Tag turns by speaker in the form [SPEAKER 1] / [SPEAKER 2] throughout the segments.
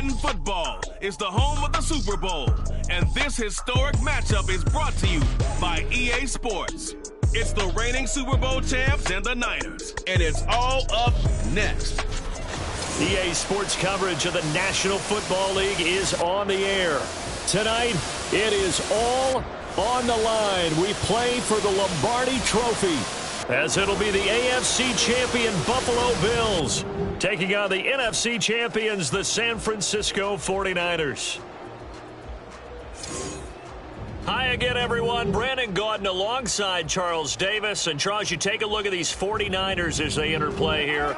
[SPEAKER 1] Madden Football is the home of the Super Bowl, and this historic matchup is brought to you by EA Sports. It's the reigning Super Bowl champs and the Niners, and it's all up next.
[SPEAKER 2] EA Sports coverage of the National Football League is on the air. Tonight, it is all on the line. We play for the Lombardi Trophy, as it'll be the AFC champion Buffalo Bills taking on the NFC champions, the San Francisco 49ers. Hi again, everyone. Brandon Gaudin alongside Charles Davis. And Charles, you take a look at these 49ers as they enter play here.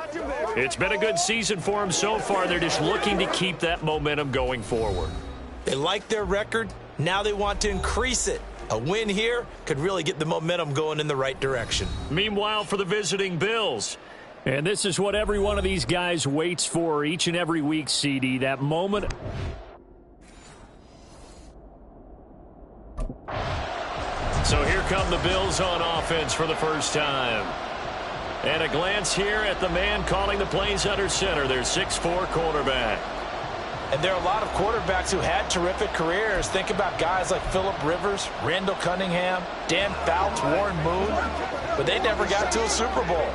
[SPEAKER 2] It's been a good season for them so far. They're just looking to keep that momentum going forward.
[SPEAKER 3] They like their record. Now they want to increase it. A win here could really get the momentum going in the right direction.
[SPEAKER 2] Meanwhile, for the visiting Bills, and this is what every one of these guys waits for each and every week, CD, that moment. So here come the Bills on offense for the first time. And a glance here at the man calling the plays under center, their 6'4" quarterback.
[SPEAKER 3] And there are a lot of quarterbacks who had terrific careers. Think about guys like Phillip Rivers, Randall Cunningham, Dan Fouts, Warren Moon. But they never got to a Super Bowl.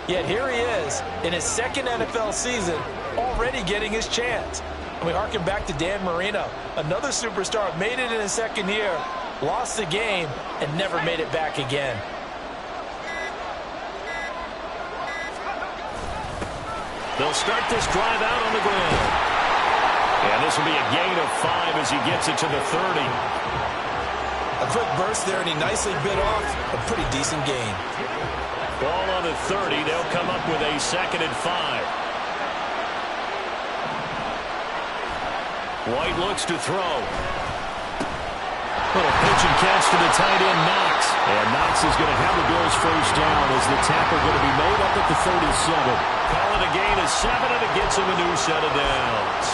[SPEAKER 3] Yet here he is in his second NFL season, already getting his chance. And we harken back to Dan Marino, another superstar, made it in his second year, lost the game, and never made it back again.
[SPEAKER 2] They'll start this drive out on the ground. And this will be a gain of 5 as he gets it to the 30.
[SPEAKER 3] A quick burst there, and he nicely bit off a pretty decent gain.
[SPEAKER 2] Ball on the 30. They'll come up with a 2nd and 5. White looks to throw. Little pitch and catch to the tight end, Knox. And Knox is going to have the Bills first down as the tackle going to be made up at the 37. Call it a gain of 7, and it gets him a new set of downs.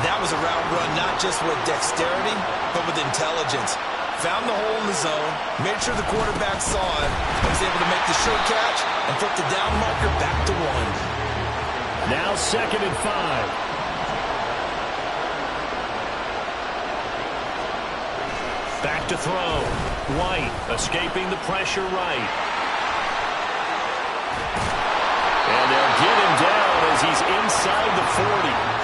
[SPEAKER 3] That was a route run not just with dexterity, but with intelligence. Found the hole in the zone, made sure the quarterback saw it, and was able to make the sure catch and flip the down marker back to 1.
[SPEAKER 2] Now 2nd and 5. Back to throw. White escaping the pressure right. And they'll get him down as he's inside the 40.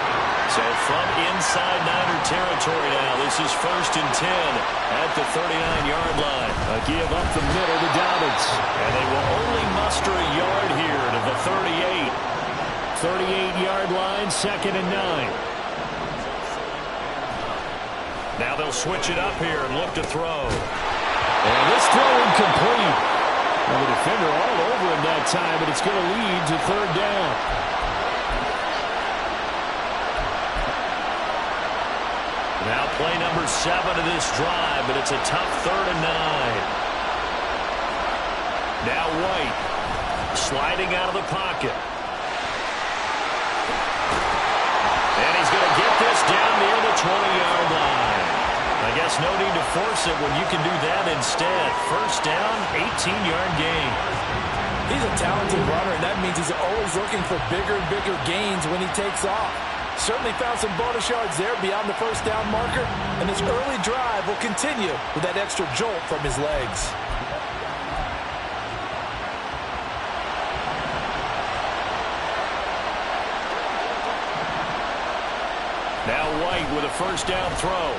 [SPEAKER 2] So from inside Niner territory now, this is 1st and 10 at the 39-yard line. A give up the middle to Dobbins. And they will only muster a yard here to the 38. 38-yard line, 2nd and 9. Now they'll switch it up here and look to throw. And this throw incomplete. And the defender all over him that time, but it's going to lead to 3rd down. Now play number 7 of this drive, but it's a tough 3rd and 9. Now White sliding out of the pocket. And he's going to get this down near the 20-yard line. I guess no need to force it when you can do that instead. First down, 18-yard gain.
[SPEAKER 3] He's a talented runner, and that means he's always looking for bigger and bigger gains when he takes off. Certainly found some bonus yards there beyond the first down marker, and this early drive will continue with that extra jolt from his legs.
[SPEAKER 2] Now White with a first down throw.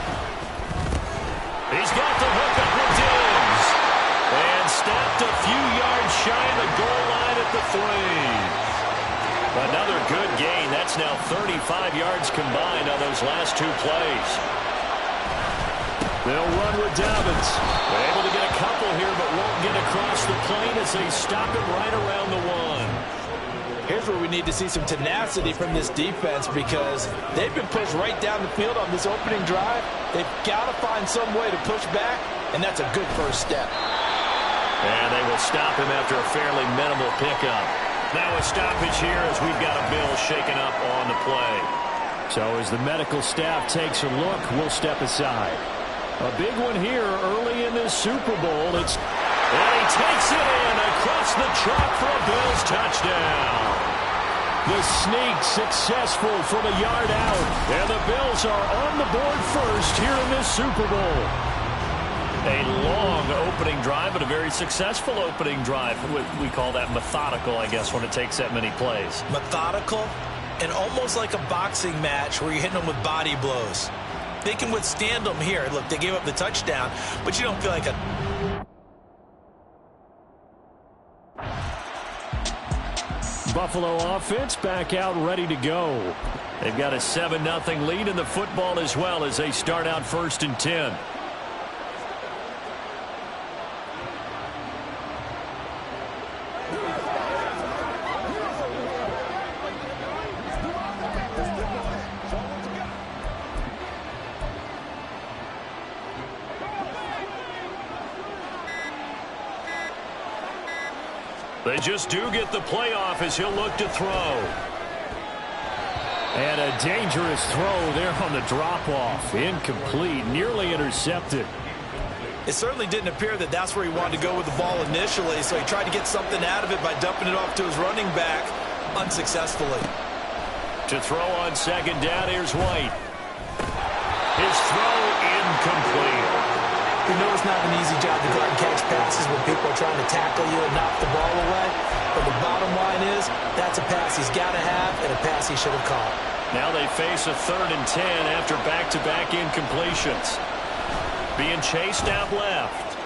[SPEAKER 2] He's got the hook up with Diggs. And stopped a few yards shy of the goal line at the 3. Another good gain. That's now 35 yards combined on those last 2 plays. They'll run with Dobbins. They're able to get a couple here, but won't get across the plane as they stop it right around the 1.
[SPEAKER 3] Here's where we need to see some tenacity from this defense, because they've been pushed right down the field on this opening drive. They've got to find some way to push back, and that's a good first step.
[SPEAKER 2] And they will stop him after a fairly minimal pickup. Now a stoppage here as we've got a Bill shaken up on the play. So as the medical staff takes a look, we'll step aside. A big one here early in this Super Bowl. And he takes it in across the chalk for a Bills touchdown. The sneak successful from a yard out. And the Bills are on the board first here in this Super Bowl. A long opening drive, but a very successful opening drive. We call that methodical, I guess, when it takes that many plays.
[SPEAKER 3] Methodical and almost like a boxing match where you're hitting them with body blows. They can withstand them here. Look, they gave up the touchdown, but you don't feel like a...
[SPEAKER 2] Buffalo offense back out ready to go. They've got a 7-0 lead in the football as well as they start out 1st and 10. They just do get the playoff as he'll look to throw. And a dangerous throw there on the drop-off. Incomplete, nearly intercepted.
[SPEAKER 3] It certainly didn't appear that that's where he wanted to go with the ball initially, so he tried to get something out of it by dumping it off to his running back unsuccessfully.
[SPEAKER 2] To throw on 2nd down, here's White. His throw incomplete.
[SPEAKER 3] You know it's not an easy job to go out and catch passes when people are trying to tackle you and knock the ball away. But the bottom line is, that's a pass he's got to have and a pass he should have caught.
[SPEAKER 2] Now they face a 3rd and 10 after back-to-back incompletions. Being chased out left.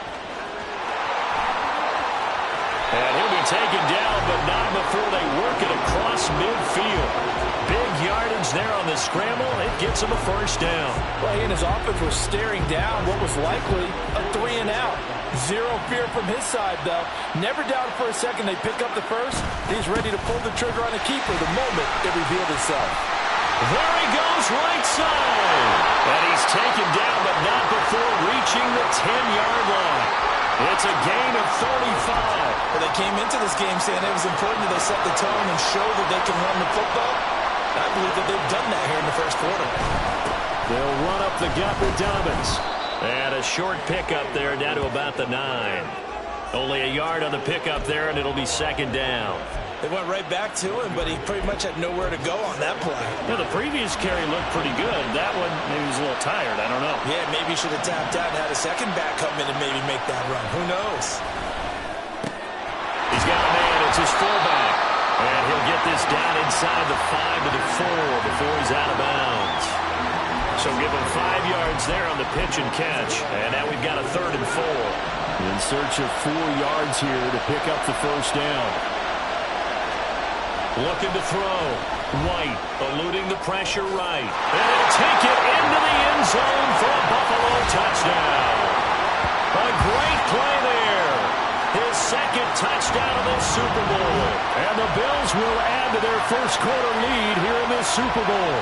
[SPEAKER 2] And he'll be taken down, but not before they work it across midfield. Big yardage there on the scramble. It gets him a 1st down.
[SPEAKER 3] Well, he and his offense were staring down what was likely a 3-and-out. Zero fear from his side, though. Never doubted for a second they pick up the first. He's ready to pull the trigger on a keeper the moment it revealed itself.
[SPEAKER 2] There he goes, right side. And he's taken down, but not before reaching the 10-yard line. It's a gain of 35.
[SPEAKER 3] Well, they came into this game saying it was important that they set the tone and show that they can run the football. I believe that they've done that here in the 1st quarter.
[SPEAKER 2] They'll run up the gut with Dobbins. And a short pickup there down to about the 9. Only a yard on the pickup there, and it'll be 2nd down.
[SPEAKER 3] They went right back to him, but he pretty much had nowhere to go on that play.
[SPEAKER 2] Yeah, the previous carry looked pretty good. That one, maybe he was a little tired. I don't know.
[SPEAKER 3] Yeah, maybe he should have tapped out and had a second back come in and maybe make that run. Who knows?
[SPEAKER 2] He's got a man. It's his fullback. And he'll get this down inside the 5 to the 4 before he's out of bounds. So give him 5 yards there on the pitch and catch. And now we've got a 3rd and 4. In search of 4 yards here to pick up the 1st down. Looking to throw. White eluding the pressure right. And he'll take it into the end zone for a Buffalo touchdown. A great play there. His 2nd touchdown of this Super Bowl. And the Bills will add to their 1st quarter lead here in this Super Bowl.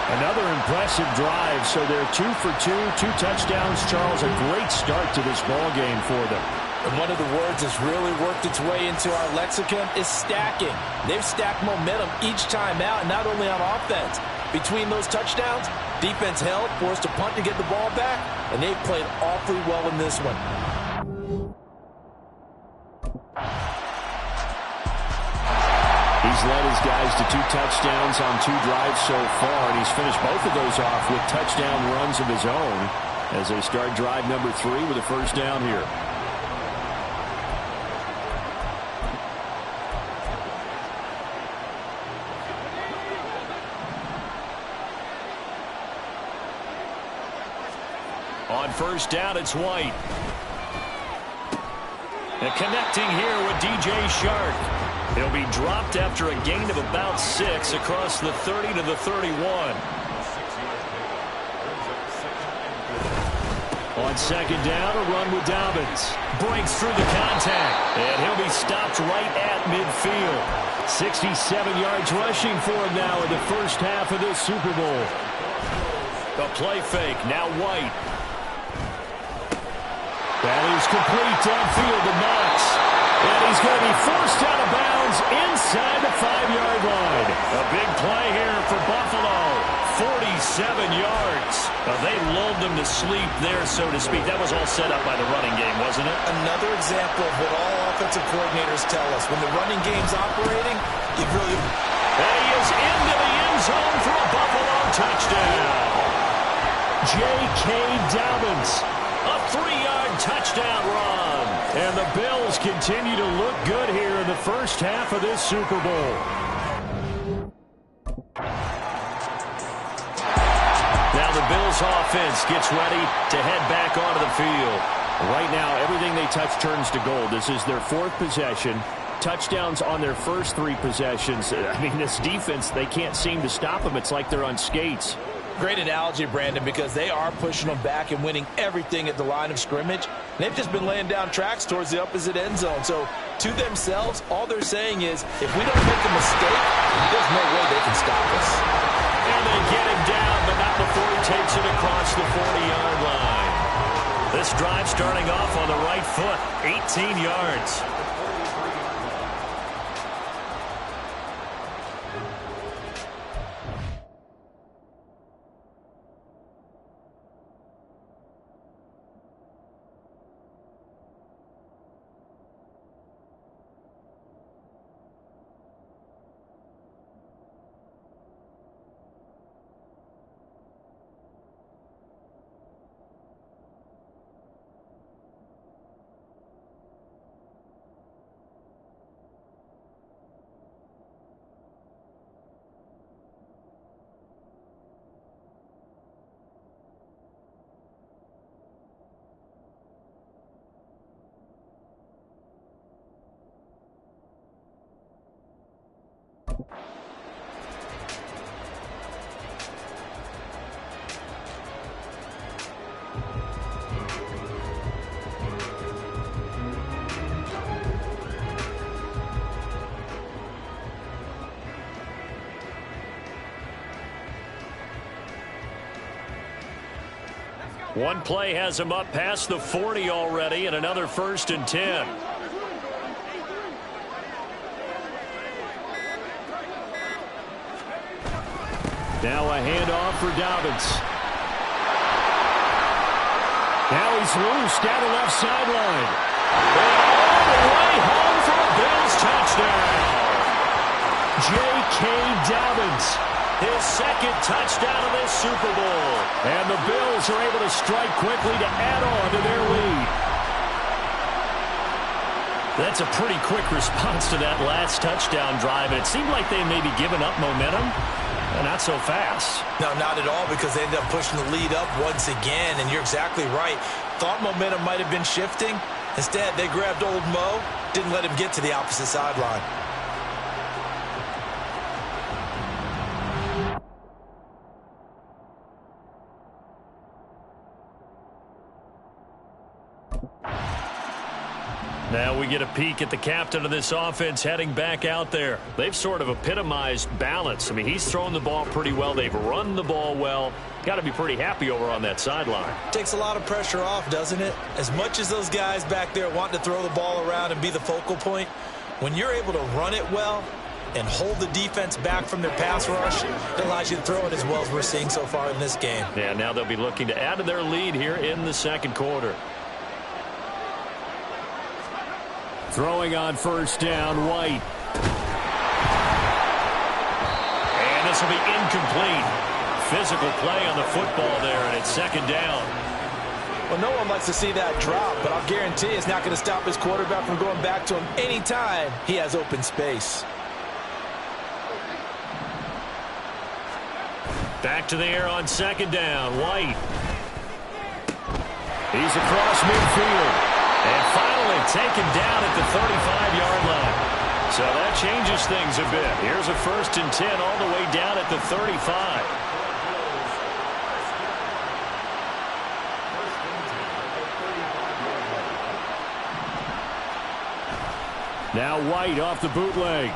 [SPEAKER 2] Another impressive drive, so they're 2 for 2, 2 touchdowns. Charles, a great start to this ball game for them.
[SPEAKER 3] And one of the words that's really worked its way into our lexicon is stacking. They've stacked momentum each time out, not only on offense. Between those touchdowns, defense held, forced to punt to get the ball back, and they've played awfully well in this one.
[SPEAKER 2] He's led his guys to 2 touchdowns on 2 drives so far, and he's finished both of those off with touchdown runs of his own as they start drive number 3 with a 1st down here. On 1st down, it's White. And connecting here with DJ Shark. He'll be dropped after a gain of about 6 across the 30 to the 31. On 2nd down, a run with Dobbins. Breaks through the contact. And he'll be stopped right at midfield. 67 yards rushing for him now in the 1st half of this Super Bowl. A play fake, now White. That is complete downfield to Knox. And he's going to be forced out of bounds inside the 5-yard line. A big play here for Buffalo. 47 yards. Well, they lulled them to sleep there, so to speak. That was all set up by the running game, wasn't it?
[SPEAKER 3] Another example of what all offensive coordinators tell us. When the running game's operating, you really...
[SPEAKER 2] And he is into the end zone for a Buffalo touchdown. J.K. Dobbins, a 3-yard touchdown run. And the Bills continue to look good here in the first half of this Super Bowl. Now the Bills offense gets ready to head back onto the field. Right now, everything they touch turns to gold. This is their 4th possession. Touchdowns on their first 3 possessions. I mean, this defense, they can't seem to stop them. It's like they're on skates.
[SPEAKER 3] Great analogy, Brandon, because they are pushing them back and winning everything at the line of scrimmage. They've just been laying down tracks towards the opposite end zone. So, to themselves, all they're saying is, if we don't make a mistake, there's no way they can stop us.
[SPEAKER 2] And they get him down, but not before he takes it across the 40-yard line. This drive starting off on the right foot, 18 yards. One play has him up past the 40 already, and another 1st and 10. Now a handoff for Dobbins. Now he's loose down the left sideline. And all the way home for a Bills touchdown. J.K. Dobbins, his 2nd touchdown of this Super Bowl. And the Bills are able to strike quickly to add on to their lead. That's a pretty quick response to that last touchdown drive. And it seemed like they may be giving up momentum. Not so fast.
[SPEAKER 3] No, not at all, because they ended up pushing the lead up once again. And you're exactly right. Thought momentum might have been shifting. Instead, they grabbed old Mo, didn't let him get to the opposite sideline.
[SPEAKER 2] Now we get a peek at the captain of this offense heading back out there. They've sort of epitomized balance. I mean, he's thrown the ball pretty well. They've run the ball well. Got to be pretty happy over on that sideline.
[SPEAKER 3] Takes a lot of pressure off, doesn't it? As much as those guys back there want to throw the ball around and be the focal point, when you're able to run it well and hold the defense back from their pass rush, it allows you to throw it as well as we're seeing so far in this game.
[SPEAKER 2] Yeah, now they'll be looking to add to their lead here in the 2nd quarter. Throwing on 1st down, White. And this will be incomplete. Physical play on the football there, and it's 2nd down.
[SPEAKER 3] Well, no one likes to see that drop, but I'll guarantee it's not going to stop his quarterback from going back to him anytime he has open space.
[SPEAKER 2] Back to the air on 2nd down, White. He's across midfield. And finally taken down at the 35-yard line. So that changes things a bit. Here's a 1st and 10 all the way down at the 35. Now White off the bootleg.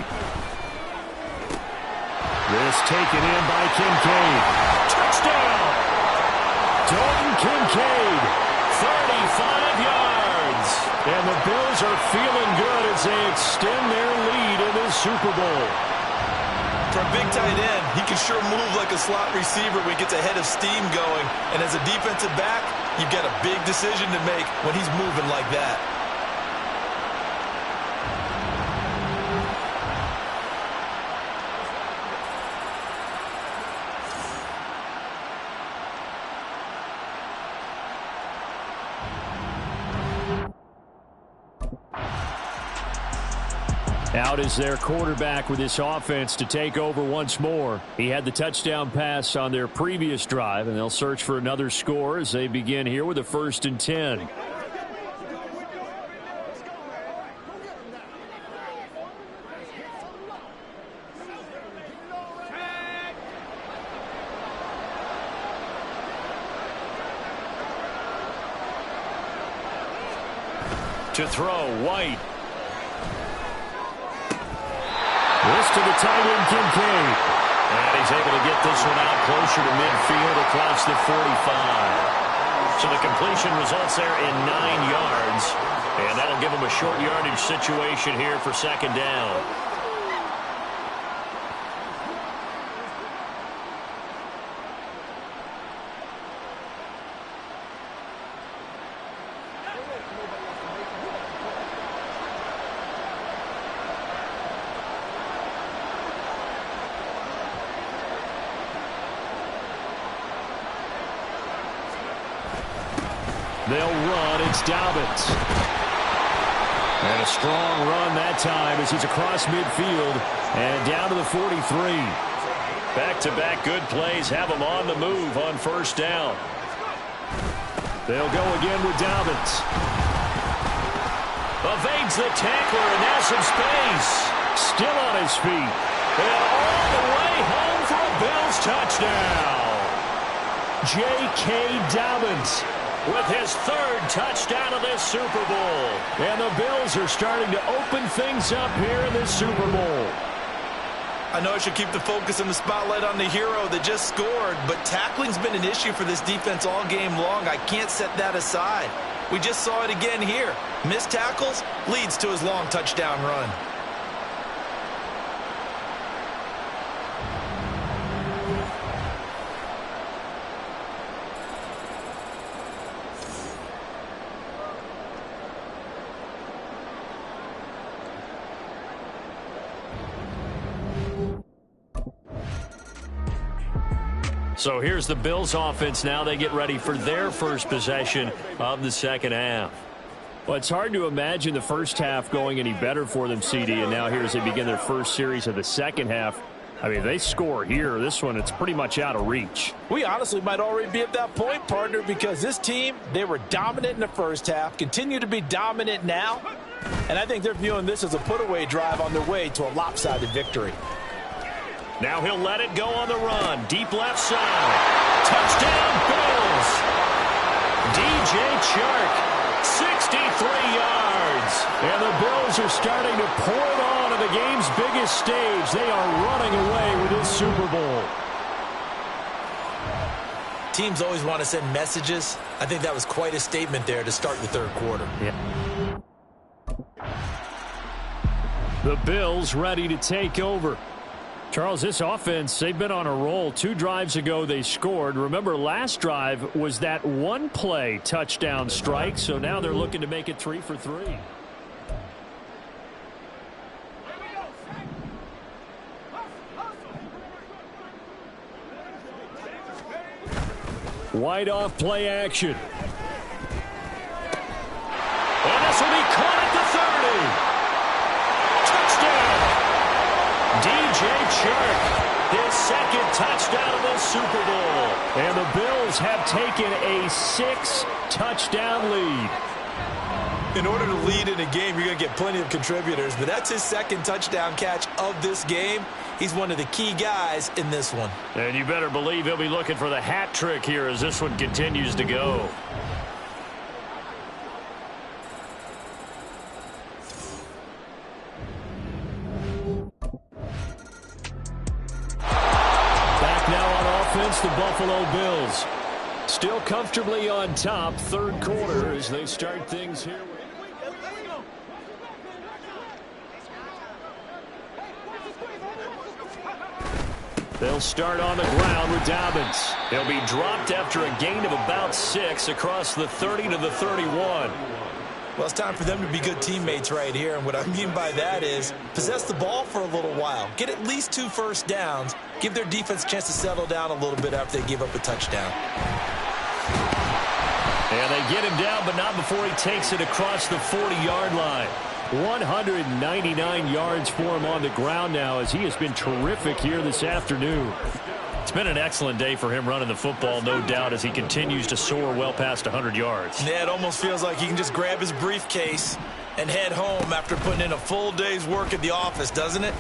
[SPEAKER 2] This taken in by Kincaid. Touchdown! Dalton Kincaid, 35 yards. And the Bills are feeling good as they extend their lead in this Super Bowl.
[SPEAKER 4] For a big tight end, he can sure move like a slot receiver when he gets a head of steam going. And as a defensive back, you've got a big decision to make when he's moving like that.
[SPEAKER 2] Out is their quarterback with this offense to take over once more. He had the touchdown pass on their previous drive, and they'll search for another score as they begin here with a 1st and 10. To throw, White. This to the tight end, Kincaid. And he's able to get this one out closer to midfield across the 45. So the completion results there in 9 yards. And that'll give him a short yardage situation here for 2nd down. They'll run. It's Dobbins. And a strong run that time as he's across midfield and down to the 43. Back-to-back good plays have him on the move on 1st down. They'll go again with Dobbins. Evades the tackler, and now some space. Still on his feet. And all the way home for a Bills touchdown. J.K. Dobbins with his 3rd touchdown of this Super Bowl. And the Bills are starting to open things up here in this Super Bowl.
[SPEAKER 4] I know I should keep the focus and the spotlight on the hero that just scored, but tackling's been an issue for this defense all game long. I can't set that aside. We just saw it again here. Missed tackles leads to his long touchdown run.
[SPEAKER 2] So here's the Bills offense now. They get ready for their first possession of the 2nd half. Well, it's hard to imagine the first half going any better for them, CD, and now here as they begin their first series of the 2nd half. I mean, they score here. This one, it's pretty much out of reach.
[SPEAKER 3] We honestly might already be at that point, partner, because this team, they were dominant in the first half, continue to be dominant now, and I think they're viewing this as a put-away drive on their way to a lopsided victory.
[SPEAKER 2] Now he'll let it go on the run. Deep left side. Touchdown, Bills. DJ Chark, 63 yards. And the Bills are starting to pour it on at the game's biggest stage. They are running away with this Super Bowl.
[SPEAKER 4] Teams always want to send messages. I think that was quite a statement there to start the 3rd quarter.
[SPEAKER 2] Yeah. The Bills ready to take over. Charles, this offense, they've been on a roll. 2 drives ago, they scored. Remember, last drive was that 1-play touchdown strike, so now they're looking to make it 3 for 3. White off play action. And this will be caught at the 30. Touchdown. DJ Chark, his 2nd touchdown of the Super Bowl. And the Bills have taken a 6-touchdown lead.
[SPEAKER 4] In order to lead in a game, you're going to get plenty of contributors, but that's his 2nd touchdown catch of this game. He's one of the key guys in this one.
[SPEAKER 2] And you better believe he'll be looking for the hat trick here as this one continues to go. The Buffalo Bills still comfortably on top, 3rd quarter as they start things here. They'll start on the ground with Dobbins. He'll be dropped after a gain of about 6 across the 30 to the 31.
[SPEAKER 4] Well, it's time for them to be good teammates right here, and what I mean by that is possess the ball for a little while, get at least 2 first downs, give their defense a chance to settle down a little bit after they give up a touchdown.
[SPEAKER 2] And they get him down, but not before he takes it across the 40-yard line. 199 yards for him on the ground now, as he has been terrific here this afternoon. It's been an excellent day for him running the football, no doubt, as he continues to soar well past 100 yards.
[SPEAKER 4] Yeah, it almost feels like he can just grab his briefcase and head home after putting in a full day's work at the office, doesn't it?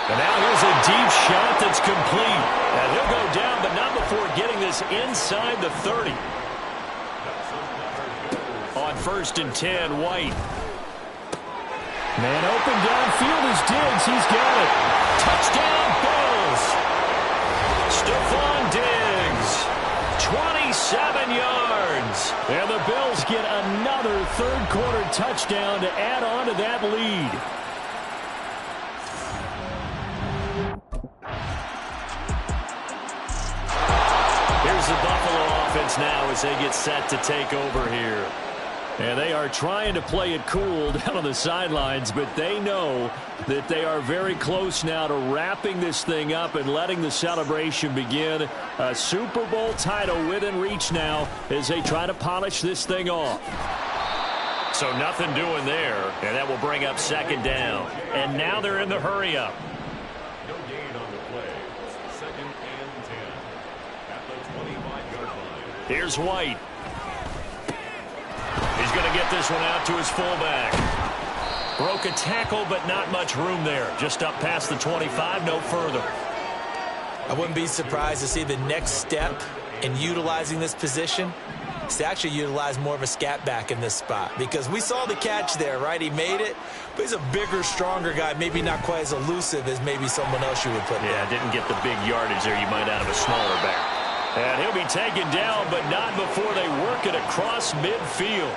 [SPEAKER 2] And now here's a deep shot that's complete. And he'll go down, but not before getting this inside the 30. On 1st and 10, White. Man open downfield is Diggs. He's got it. Touchdown, Bills. Stephon Diggs. 27 yards. And the Bills get another third-quarter touchdown to add on to that lead. Here's the Buffalo offense now as they get set to take over here. And they are trying to play it cool down on the sidelines, but they know that they are very close now to wrapping this thing up and letting the celebration begin. A Super Bowl title within reach now as they try to polish this thing off. So nothing doing there, and that will bring up 2nd down. And now they're in the hurry-up.
[SPEAKER 5] No gain on the play. 2nd and 10 at the 25-yard line.
[SPEAKER 2] Here's White. He's going to get this one out to his fullback. Broke a tackle, but not much room there. Just up past the 25, no further.
[SPEAKER 4] I wouldn't be surprised to see the next step in utilizing this position is to actually utilize more of a scat back in this spot, because we saw the catch there, right? He made it, but he's a bigger, stronger guy, maybe not quite as elusive as maybe someone else you would put there.
[SPEAKER 2] Yeah, didn't get the big yardage there you might out of a smaller back. And he'll be taken down, but not before they work it across midfield.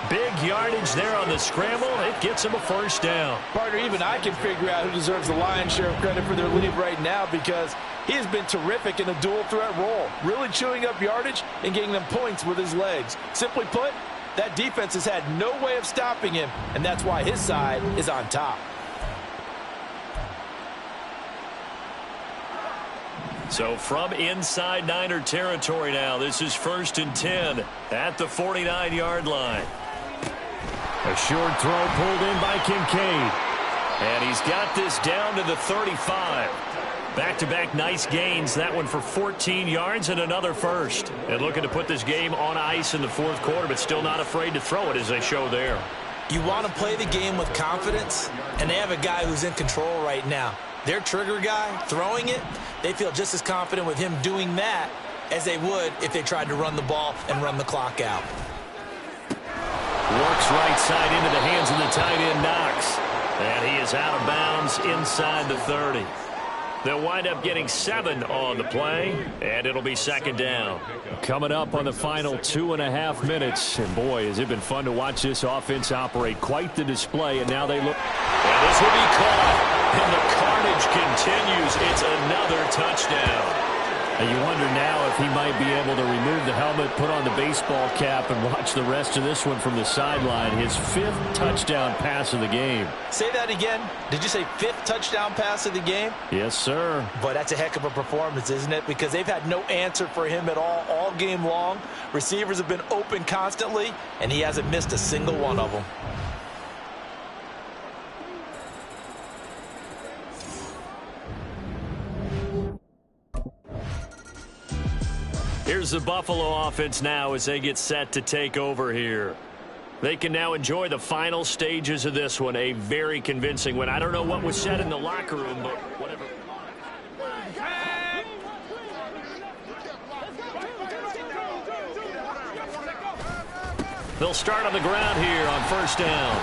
[SPEAKER 2] Big yardage there on the scramble. It gets him a 1st down.
[SPEAKER 3] Partner, even I can figure out who deserves the lion's share of credit for their lead right now, because he has been terrific in a dual threat role, really chewing up yardage and getting them points with his legs. Simply put, that defense has had no way of stopping him, and that's why his side is on top.
[SPEAKER 2] So from inside Niner territory now, this is 1st and 10 at the 49-yard line. A short throw pulled in by Kincaid. And he's got this down to the 35. Back-to-back nice gains. That one for 14 yards and another first. And looking to put this game on ice in the 4th quarter, but still not afraid to throw it as they show there.
[SPEAKER 4] You want to play the game with confidence, and they have a guy who's in control right now. Their trigger guy throwing it, they feel just as confident with him doing that as they would if they tried to run the ball and run the clock out.
[SPEAKER 2] Works right side into the hands of the tight end, Knox. And he is out of bounds inside the 30. They'll wind up getting 7 on the play, and it'll be 2nd down. Coming up on the final 2.5 minutes. And boy, has it been fun to watch this offense operate. Quite the display, and now they look. And this will be caught. And the carnage continues. It's another touchdown. And you wonder now if he might be able to remove the helmet, put on the baseball cap, and watch the rest of this one from the sideline. His 5th touchdown pass of the game.
[SPEAKER 4] Say that again. Did you say 5th touchdown pass of the game?
[SPEAKER 2] Yes, sir.
[SPEAKER 4] But that's a heck of a performance, isn't it? Because they've had no answer for him at all game long. Receivers have been open constantly, and he hasn't missed a single one of them.
[SPEAKER 2] Here's the Buffalo offense now as they get set to take over here. They can now enjoy the final stages of this one. A very convincing win. I don't know what was said in the locker room, but whatever. They'll start on the ground here on 1st down.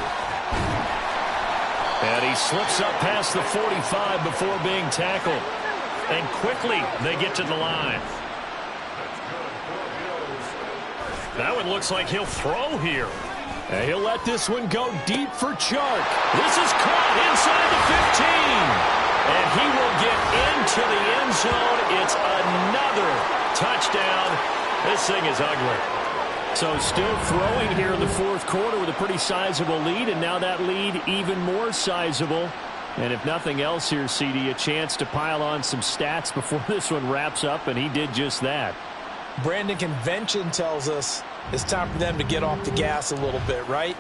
[SPEAKER 2] And he slips up past the 45 before being tackled. And quickly they get to the line. That one looks like he'll throw here. And he'll let this one go deep for Chark. This is caught inside the 15. And he will get to the end zone. It's another touchdown. This thing is ugly. So still throwing here in the fourth quarter with a pretty sizable lead, and now that lead even more sizable. And if nothing else here, CD, a chance to pile on some stats before this one wraps up, and he did just that.
[SPEAKER 3] Brandon, convention tells us it's time for them to get off the gas a little bit, right?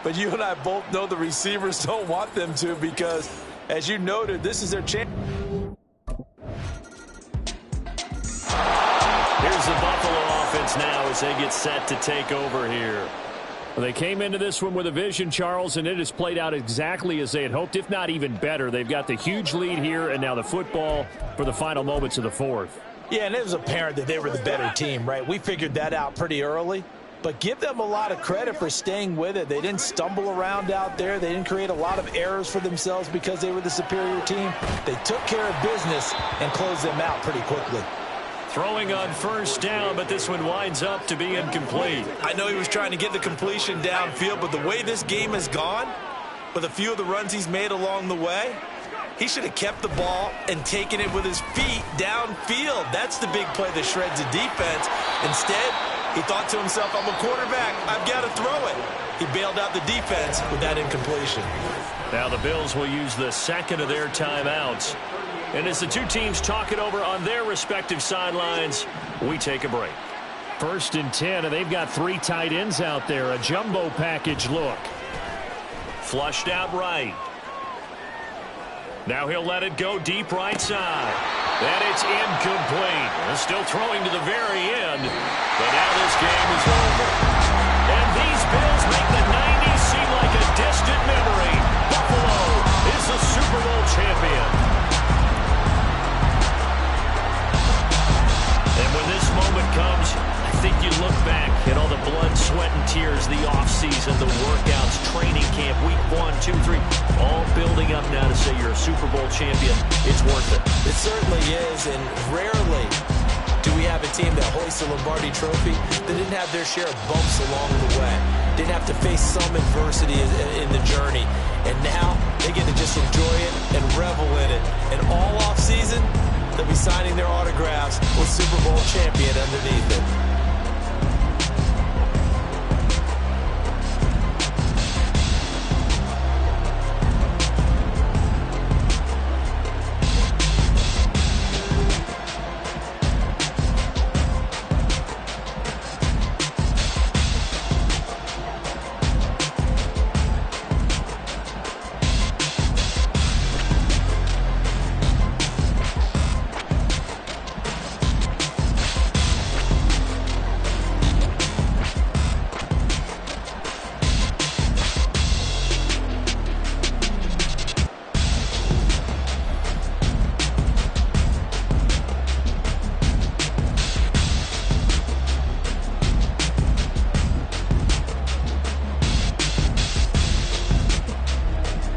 [SPEAKER 3] But you and I both know the receivers don't want them to because, as you noted, this is their chance.
[SPEAKER 2] Here's the Buffalo offense now as they get set to take over here.
[SPEAKER 6] Well, they came into this one with a vision, Charles, and it has played out exactly as they had hoped, if not even better. They've got the huge lead here, and now the football for the final moments of the fourth.
[SPEAKER 3] Yeah, and it was apparent that they were the better team, right? We figured that out pretty early. But give them a lot of credit for staying with it. They didn't stumble around out there. They didn't create a lot of errors for themselves because they were the superior team. They took care of business and closed them out pretty quickly.
[SPEAKER 2] Throwing on first down, but this one winds up to be incomplete.
[SPEAKER 4] I know he was trying to get the completion downfield, but the way this game has gone, with a few of the runs he's made along the way, he should have kept the ball and taken it with his feet downfield. That's the big play that shreds the defense. Instead, he thought to himself, I'm a quarterback. I've got to throw it. He bailed out the defense with that incompletion.
[SPEAKER 2] Now the Bills will use the second of their timeouts. And as the two teams talk it over on their respective sidelines, we take a break.
[SPEAKER 6] 1st and 10, and they've got 3 tight ends out there. A jumbo package look.
[SPEAKER 2] Flushed out right. Now he'll let it go deep right side. And it's incomplete. Still throwing to the very end. But now this game is over. And these Bills make the 90s seem like a distant memory. Buffalo is the Super Bowl champion. And when this moment comes, I think you look back at all the blood, sweat, and tears, the offseason, the workouts, training camp, week 1, 2, 3, all building up now to say you're a Super Bowl champion. It's worth it.
[SPEAKER 3] It certainly is, and rarely do we have a team that hoists a Lombardi trophy that didn't have their share of bumps along the way, didn't have to face some adversity in the journey, and now they get to just enjoy it and revel in it. And all offseason, they'll be signing their autographs with Super Bowl champion underneath it.